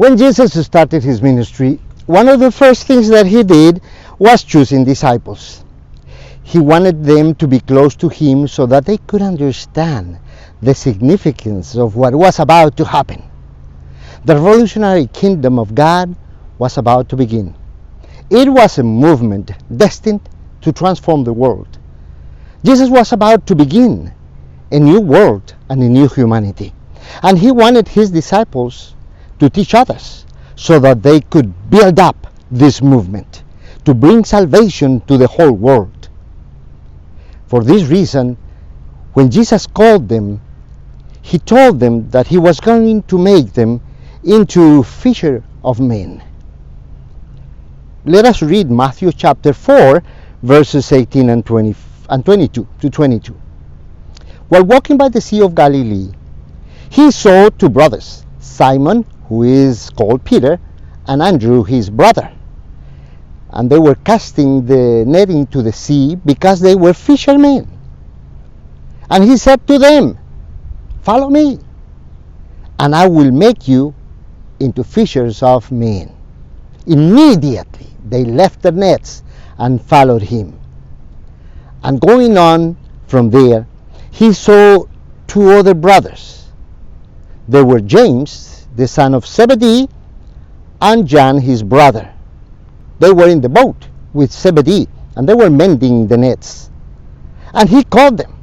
When Jesus started his ministry, one of the first things that he did was choosing disciples. He wanted them to be close to him so that they could understand the significance of what was about to happen. The revolutionary kingdom of God was about to begin. It was a movement destined to transform the world. Jesus was about to begin a new world and a new humanity. And he wanted his disciples to teach others so that they could build up this movement to bring salvation to the whole world. For this reason, when Jesus called them, he told them that he was going to make them into fishers of men. Let us read Matthew chapter 4, verses 18 and 22 to 22. While walking by the Sea of Galilee, he saw two brothers, Simon, who is called Peter, and Andrew, his brother. And they were casting the net into the sea because they were fishermen. And he said to them, "Follow me, and I will make you into fishers of men." Immediately they left their nets and followed him. And going on from there, he saw two other brothers. They were James, the son of Zebedee, and John, his brother. They were in the boat with Zebedee, and they were mending the nets. And he called them,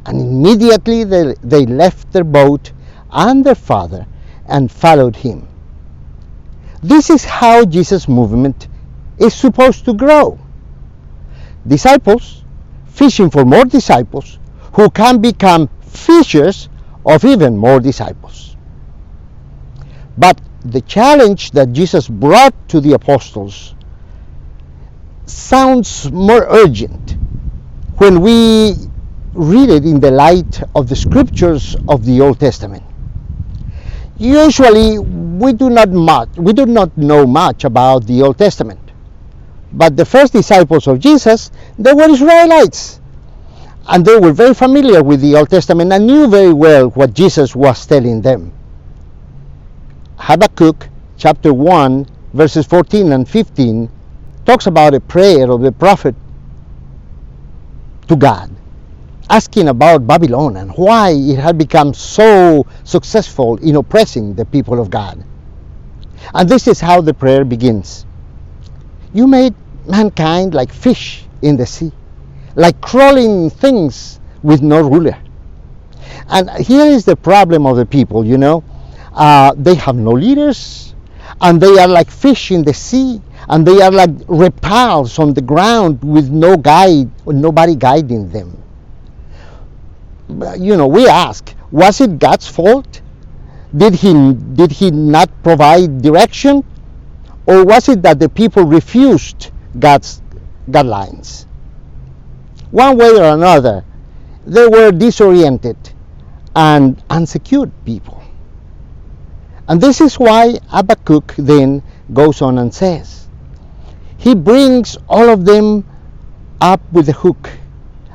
and immediately they left their boat and their father and followed him. This is how Jesus' movement is supposed to grow. Disciples fishing for more disciples who can become fishers of even more disciples. But the challenge that Jesus brought to the apostles sounds more urgent when we read it in the light of the scriptures of the Old Testament. Usually we do not know much about the Old Testament. But the first disciples of Jesus, they were Israelites. And they were very familiar with the Old Testament and knew very well what Jesus was telling them. Habakkuk chapter 1 verses 14 and 15 talks about a prayer of the prophet to God, asking about Babylon and why it had become so successful in oppressing the people of God. And this is how the prayer begins. You made mankind like fish in the sea, like crawling things with no ruler. And here is the problem of the people, they have no leaders, and they are like fish in the sea, and they are like reptiles on the ground with no guide, or nobody guiding them. We ask, was it God's fault? Did he not provide direction? Or was it that the people refused God's guidelines? One way or another, they were disoriented and unsecured people. And this is why Habakkuk then goes on and says, he brings all of them up with a hook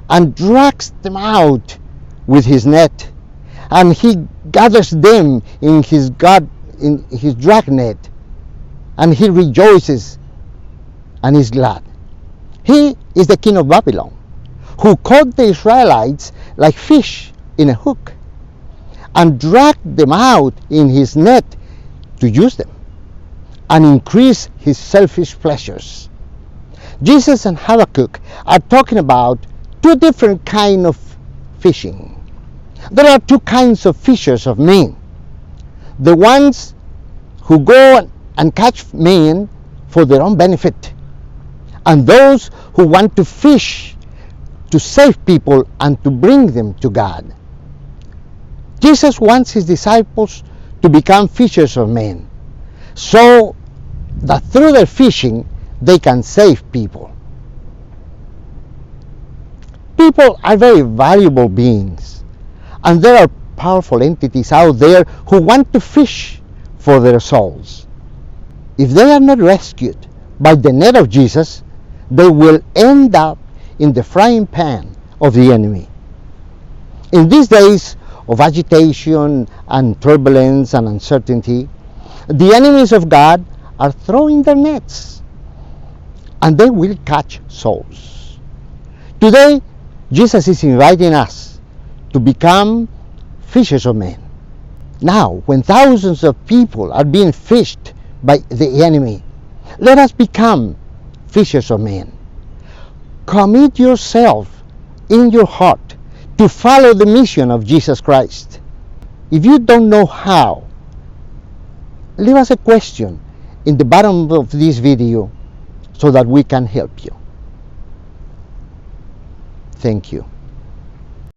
and drags them out with his net, and he gathers them in his drag net, and he rejoices and is glad. He is the king of Babylon, who caught the Israelites like fish in a hook and dragged them out in his net to use them and increase his selfish pleasures. Jesus and Habakkuk are talking about two different kinds of fishing. There are two kinds of fishers of men. The ones who go and catch men for their own benefit, and those who want to fish to save people and to bring them to God. Jesus wants his disciples to become fishers of men, so that through their fishing they can save people. People are very valuable beings, and there are powerful entities out there who want to fish for their souls. If they are not rescued by the net of Jesus, they will end up in the frying pan of the enemy. In these days of agitation and turbulence and uncertainty, The enemies of God are throwing their nets, and they will catch souls. Today, Jesus is inviting us to become fishers of men. Now, when thousands of people are being fished by the enemy, let us become fishers of men. Commit yourself in your heart to follow the mission of Jesus Christ. If you don't know how, leave us a question in the bottom of this video so that we can help you. Thank you.